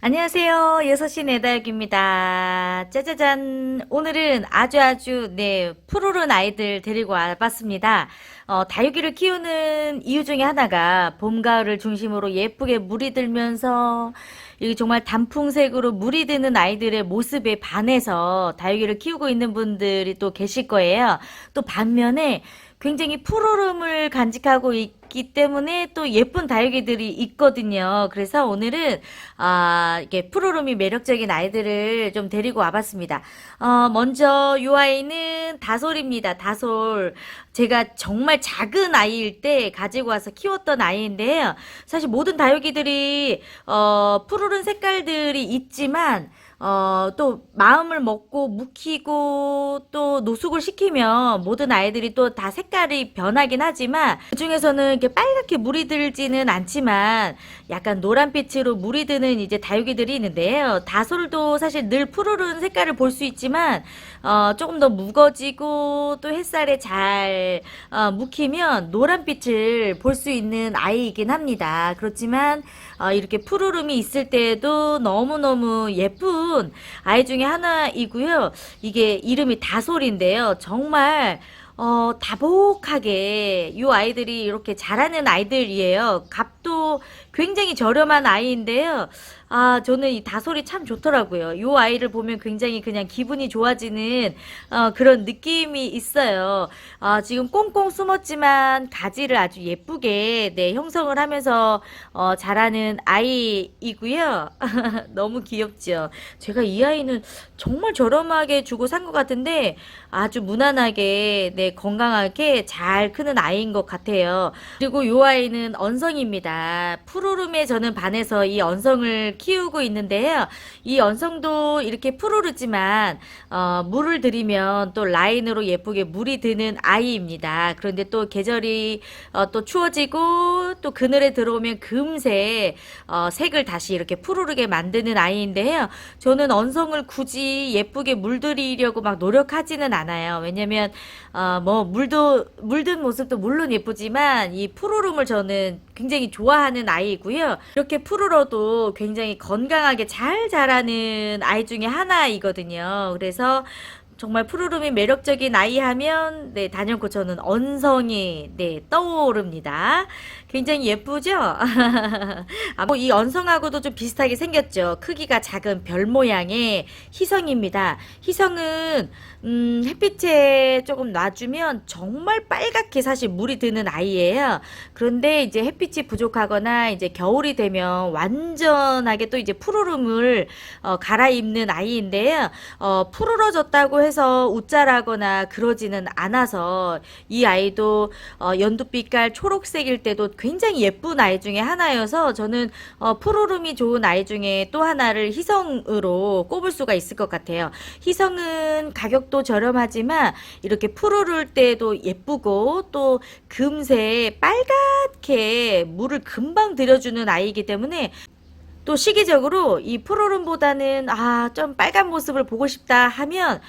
안녕하세요. 6시 내다육입니다. 짜자잔. 오늘은 아주 푸르른 아이들 데리고 와봤습니다. 다육이를 키우는 이유 중에 하나가 봄, 가을을 중심으로 예쁘게 물이 들면서 이 정말 단풍색으로 물이 드는 아이들의 모습에 반해서 다육이를 키우고 있는 분들이 또 계실 거예요. 또 반면에 굉장히 푸르름을 간직하고 있기 때문에 또 예쁜 다육이들이 있거든요. 그래서 오늘은 이게 푸르름이 매력적인 아이들을 좀 데리고 와봤습니다. 먼저 이 아이는 다솔입니다. 다솔. 제가 정말 작은 아이일 때 가지고 와서 키웠던 아이인데요. 사실 모든 다육이들이 푸르른 색깔들이 있지만 또 마음을 먹고 묵히고 또 노숙을 시키면 모든 아이들이 또 다 색깔이 변하긴 하지만 그중에서는 이렇게 빨갛게 물이 들지는 않지만 약간 노란빛으로 물이 드는 이제 다육이들이 있는데요. 다솔도 사실 늘 푸르른 색깔을 볼 수 있지만 조금 더 묵어지고 또 햇살에 잘 묵히면 노란빛을 볼 수 있는 아이이긴 합니다. 그렇지만 이렇게 푸르름이 있을 때에도 너무너무 예쁜 아이 중에 하나이고요. 이게 이름이 다솔인데요. 정말 다복하게 이 아이들이 이렇게 자라는 아이들이에요. 값도 굉장히 저렴한 아이인데요. 저는 이 다솔이 참 좋더라고요. 이 아이를 보면 굉장히 그냥 기분이 좋아지는 그런 느낌이 있어요. 지금 꽁꽁 숨었지만 가지를 아주 예쁘게 형성을 하면서 자라는 아이이고요. 너무 귀엽죠. 제가 이 아이는 정말 저렴하게 주고 산 것 같은데 아주 무난하게 건강하게 잘 크는 아이인 것 같아요. 그리고 이 아이는 언성입니다. 푸르름에 저는 반해서 이 언성을 키우고 있는데요. 이 언성도 이렇게 푸르르지만 물을 들이면 또 라인으로 예쁘게 물이 드는 아이입니다. 그런데 또 계절이 또 추워지고 또 그늘에 들어오면 금세 색을 다시 이렇게 푸르르게 만드는 아이인데요. 저는 언성을 굳이 예쁘게 물들이려고 막 노력하지는 않아요. 왜냐면 뭐 물든 모습도 물론 예쁘지만 이 푸르름을 저는 굉장히 좋아하는 아이이고요. 이렇게 푸르러도 굉장히 건강하게 잘 자라는 아이 중에 하나이거든요. 그래서 정말 푸르름이 매력적인 아이 하면 단연코 저는 언성이 떠오릅니다. 굉장히 예쁘죠? 이 언성하고도 좀 비슷하게 생겼죠. 크기가 작은 별 모양의 희성입니다. 희성은 햇빛에 조금 놔주면 정말 빨갛게 사실 물이 드는 아이예요. 그런데 이제 햇빛이 부족하거나 이제 겨울이 되면 완전하게 또 이제 푸르름을 갈아입는 아이인데요. 푸르러졌다고 해서 웃자라거나 그러지는 않아서 이 아이도 연두빛깔 초록색일 때도 굉장히 예쁜 아이 중에 하나여서 저는 푸르름이 좋은 아이 중에 또 하나를 희성으로 꼽을 수가 있을 것 같아요. 희성은 가격도 저렴하지만 이렇게 푸르를 때도 예쁘고 또 금세 빨갛게 물을 금방 들여주는 아이이기 때문에 또 시기적으로 이 푸르름보다는 좀 빨간 모습을 보고 싶다 하면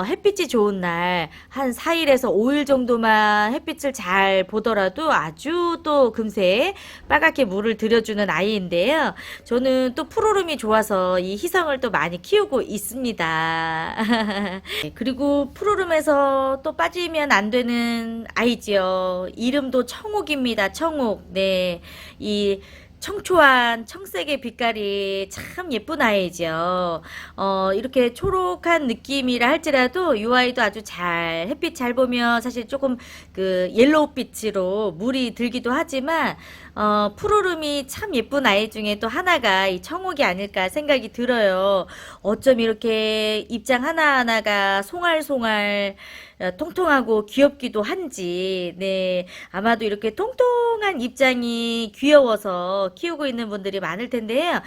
햇빛이 좋은 날 한 4일에서 5일 정도만 햇빛을 잘 보더라도 아주 또 금세 빨갛게 물을 들여주는 아이인데요. 저는 또 푸르름이 좋아서 이 희성을 또 많이 키우고 있습니다. 그리고 푸르름에서 또 빠지면 안 되는 아이지요. 이름도 청옥입니다. 청옥. 이 청초한 청색의 빛깔이 참 예쁜 아이죠. 이렇게 초록한 느낌이라 할지라도 이 아이도 아주 잘 햇빛 잘 보면 사실 조금 그 옐로우빛으로 물이 들기도 하지만 푸르름이 참 예쁜 아이 중에 또 하나가 이 청옥이 아닐까 생각이 들어요. 어쩜 이렇게 입장 하나하나가 송알송알 통통하고 귀엽기도 한지, 아마도 이렇게 통통한 입장이 귀여워서 키우고 있는 분들이 많을 텐데요.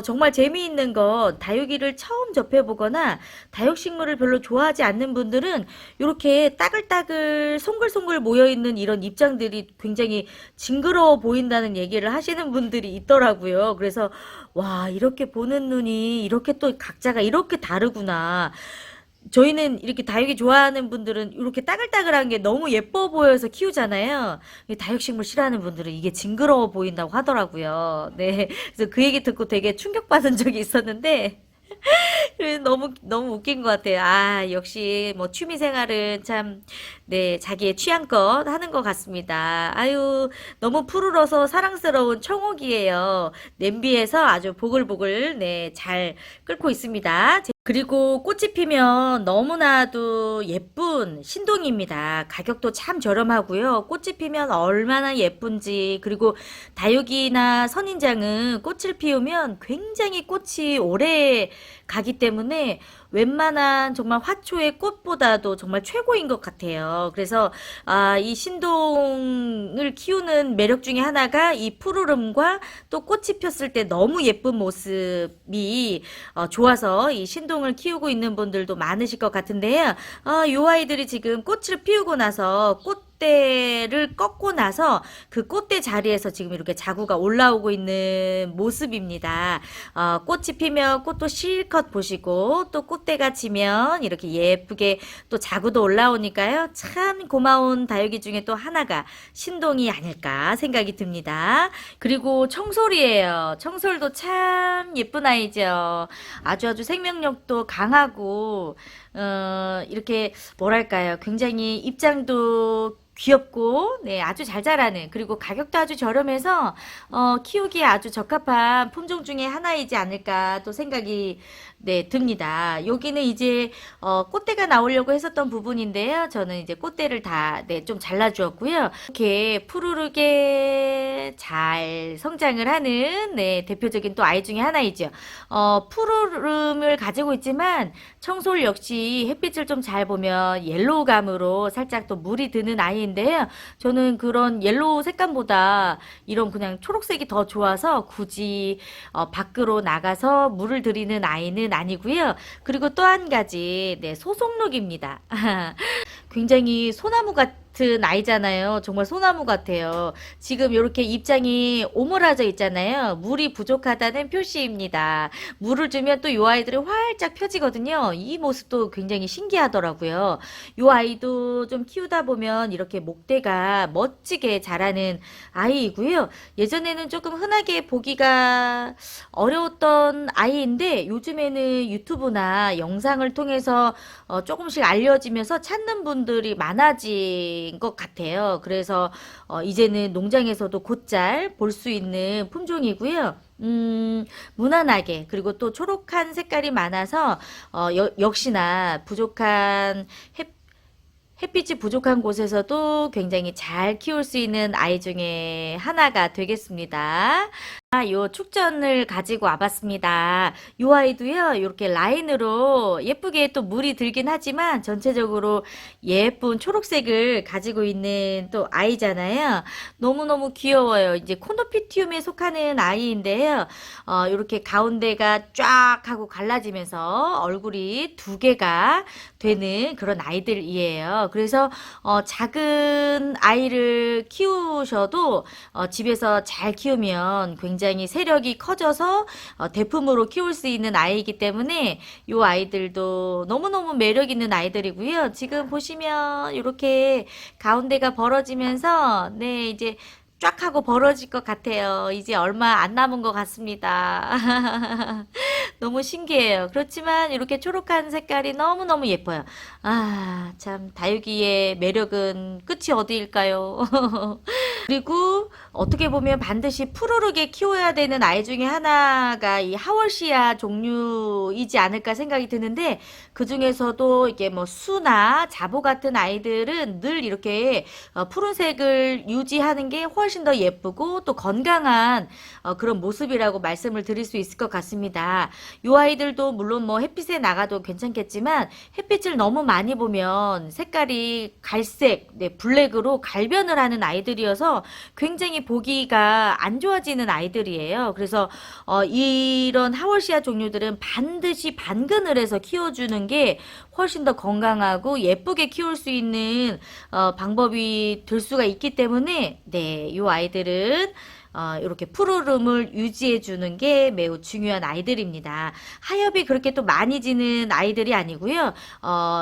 정말 재미있는 건 다육이를 처음 접해보거나 다육식물을 별로 좋아하지 않는 분들은 이렇게 따글따글 송글송글 모여있는 이런 입장들이 굉장히 징그러워 보인다는 얘기를 하시는 분들이 있더라고요. 그래서 와, 이렇게 보는 눈이 이렇게 또 각자가 이렇게 다르구나. 저희는 이렇게 다육이 좋아하는 분들은 이렇게 따글따글한 게 너무 예뻐 보여서 키우잖아요. 다육식물 싫어하는 분들은 이게 징그러워 보인다고 하더라고요. 네. 그래서 그 얘기 듣고 되게 충격받은 적이 있었는데, 그래서 너무 웃긴 것 같아요. 아, 역시 뭐 취미 생활은 참, 네, 자기의 취향껏 하는 것 같습니다. 아유, 너무 푸르러서 사랑스러운 청옥이에요. 냄비에서 아주 보글보글, 네, 잘 끓고 있습니다. 그리고 꽃이 피면 너무나도 예쁜 신동입니다. 가격도 참 저렴하고요. 꽃이 피면 얼마나 예쁜지, 그리고 다육이나 선인장은 꽃을 피우면 굉장히 꽃이 오래 가기 때문에 웬만한 정말 화초의 꽃보다도 정말 최고인 것 같아요. 그래서 이 신동을 키우는 매력 중에 하나가 이 푸르름과 또 꽃이 폈을 때 너무 예쁜 모습이 좋아서 이 신동을 키우고 있는 분들도 많으실 것 같은데요. 요 아이들이 지금 꽃을 피우고 나서 꽃대를 꺾고 나서 그 꽃대 자리에서 지금 이렇게 자구가 올라오고 있는 모습입니다. 꽃이 피면 꽃도 실컷 보시고 또 꽃대가 지면 이렇게 예쁘게 또 자구도 올라오니까요. 참 고마운 다육이 중에 또 하나가 신동이 아닐까 생각이 듭니다. 그리고 청솔이에요. 청솔도 참 예쁜 아이죠. 아주 생명력도 강하고 이렇게 뭐랄까요? 굉장히 입장도 귀엽고, 네, 아주 잘 자라는, 그리고 가격도 아주 저렴해서, 키우기에 아주 적합한 품종 중에 하나이지 않을까 또 생각이, 네, 듭니다. 여기는 이제, 꽃대가 나오려고 했었던 부분인데요. 저는 이제 꽃대를 다, 네, 좀 잘라주었고요. 이렇게 푸르르게 잘 성장을 하는, 네, 대표적인 또 아이 중에 하나이죠. 푸르름을 가지고 있지만, 청솔 역시 햇빛을 좀 잘 보면 옐로우감으로 살짝 또 물이 드는 아이인데요. 저는 그런 옐로우 색감보다 이런 그냥 초록색이 더 좋아서 굳이 밖으로 나가서 물을 들이는 아이는 아니고요. 그리고 또 한 가지, 네, 소속록입니다. 굉장히 소나무 같은 아이잖아요. 정말 소나무 같아요. 지금 이렇게 입장이 오므라져 있잖아요. 물이 부족하다는 표시입니다. 물을 주면 또 이 아이들이 활짝 펴지거든요. 이 모습도 굉장히 신기하더라고요. 이 아이도 좀 키우다 보면 이렇게 목대가 멋지게 자라는 아이이고요. 예전에는 조금 흔하게 보기가 어려웠던 아이인데 요즘에는 유튜브나 영상을 통해서 조금씩 알려지면서 찾는 분들이 많아진 것 같아요. 그래서 이제는 농장에서도 곧잘 볼 수 있는 품종이고요. 무난하게 그리고 또 초록한 색깔이 많아서 역시나 부족한 햇빛이 부족한 곳에서도 굉장히 잘 키울 수 있는 아이 중에 하나가 되겠습니다. 요 축전을 가지고 와봤습니다. 요 아이도요, 이렇게 라인으로 예쁘게 또 물이 들긴 하지만 전체적으로 예쁜 초록색을 가지고 있는 또 아이잖아요. 너무너무 귀여워요. 이제 코노피티움에 속하는 아이인데요. 이렇게 가운데가 쫙 하고 갈라지면서 얼굴이 두 개가 되는 그런 아이들이에요. 그래서 작은 아이를 키우셔도 집에서 잘 키우면 굉장히 세력이 커져서 대품으로 키울 수 있는 아이이기 때문에 이 아이들도 너무너무 매력 있는 아이들이고요. 지금 보시면 이렇게 가운데가 벌어지면서 네 이제 쫙 하고 벌어질 것 같아요. 이제 얼마 안 남은 것 같습니다. 너무 신기해요. 그렇지만 이렇게 초록한 색깔이 너무너무 예뻐요. 아, 참, 다육이의 매력은 끝이 어디일까요? 그리고 어떻게 보면 반드시 푸르르게 키워야 되는 아이 중에 하나가 이 하월시아 종류이지 않을까 생각이 드는데 그 중에서도 이게 뭐 수나 자보 같은 아이들은 늘 이렇게 푸른색을 유지하는 게 훨씬 더 예쁘고 또 건강한 그런 모습이라고 말씀을 드릴 수 있을 것 같습니다. 이 아이들도 물론 뭐 햇빛에 나가도 괜찮겠지만 햇빛을 너무 많이 보면 색깔이 갈색, 네, 블랙으로 갈변을 하는 아이들이어서 굉장히 보기가 안 좋아지는 아이들이에요. 그래서 이런 하월시아 종류들은 반드시 반근을 해서 키워주는 게 훨씬 더 건강하고 예쁘게 키울 수 있는 방법이 될 수가 있기 때문에 네, 이 아이들은 이렇게 푸르름을 유지해 주는 게 매우 중요한 아이들입니다. 하엽이 그렇게 또 많이 지는 아이들이 아니고요.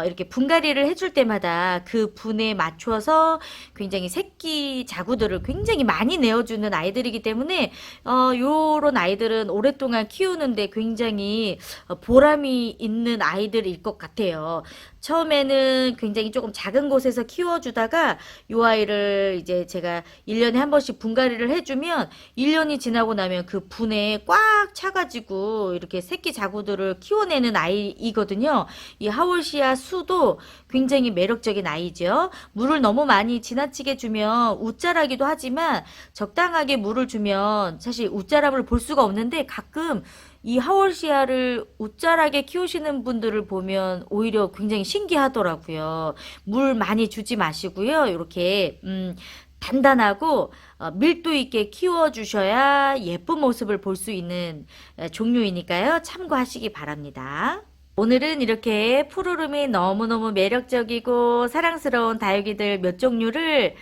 이렇게 분갈이를 해줄 때마다 그 분에 맞춰서 굉장히 새끼 자구들을 굉장히 많이 내어주는 아이들이기 때문에 요런 아이들은 오랫동안 키우는데 굉장히 보람이 있는 아이들일 것 같아요. 처음에는 굉장히 조금 작은 곳에서 키워주다가 요 아이를 이제 제가 1년에 한 번씩 분갈이를 해주면 1년이 지나고 나면 그 분에 꽉 차가지고 이렇게 새끼 자구들을 키워내는 아이이거든요. 이 하월시아 수도 굉장히 매력적인 아이죠. 물을 너무 많이 지나치게 주면 웃자라기도 하지만 적당하게 물을 주면 사실 웃자람을 볼 수가 없는데 가끔 이 하월시아를 웃자라게 키우시는 분들을 보면 오히려 굉장히 신기하더라고요. 물 많이 주지 마시고요. 이렇게 단단하고 밀도 있게 키워주셔야 예쁜 모습을 볼 수 있는 종류이니까요. 참고하시기 바랍니다. 오늘은 이렇게 푸르름이 너무너무 매력적이고 사랑스러운 다육이들 몇 종류를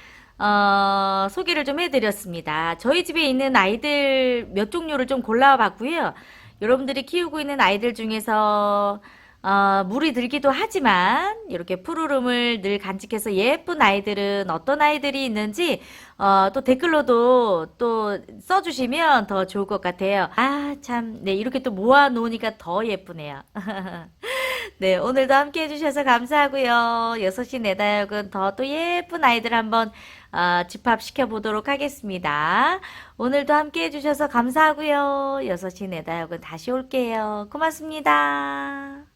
소개를 좀 해드렸습니다. 저희 집에 있는 아이들 몇 종류를 좀 골라봤고요. 여러분들이 키우고 있는 아이들 중에서 물이 들기도 하지만 이렇게 푸르름을 늘 간직해서 예쁜 아이들은 어떤 아이들이 있는지 또 댓글로도 또 써주시면 더 좋을 것 같아요. 아, 참, 네, 이렇게 또 모아놓으니까 더 예쁘네요. 네, 오늘도 함께 해주셔서 감사하고요. 6시 내 다육은 더 또 예쁜 아이들 한번 집합시켜 보도록 하겠습니다. 오늘도 함께 해주셔서 감사하고요. 6시 내 다육은 다시 올게요. 고맙습니다.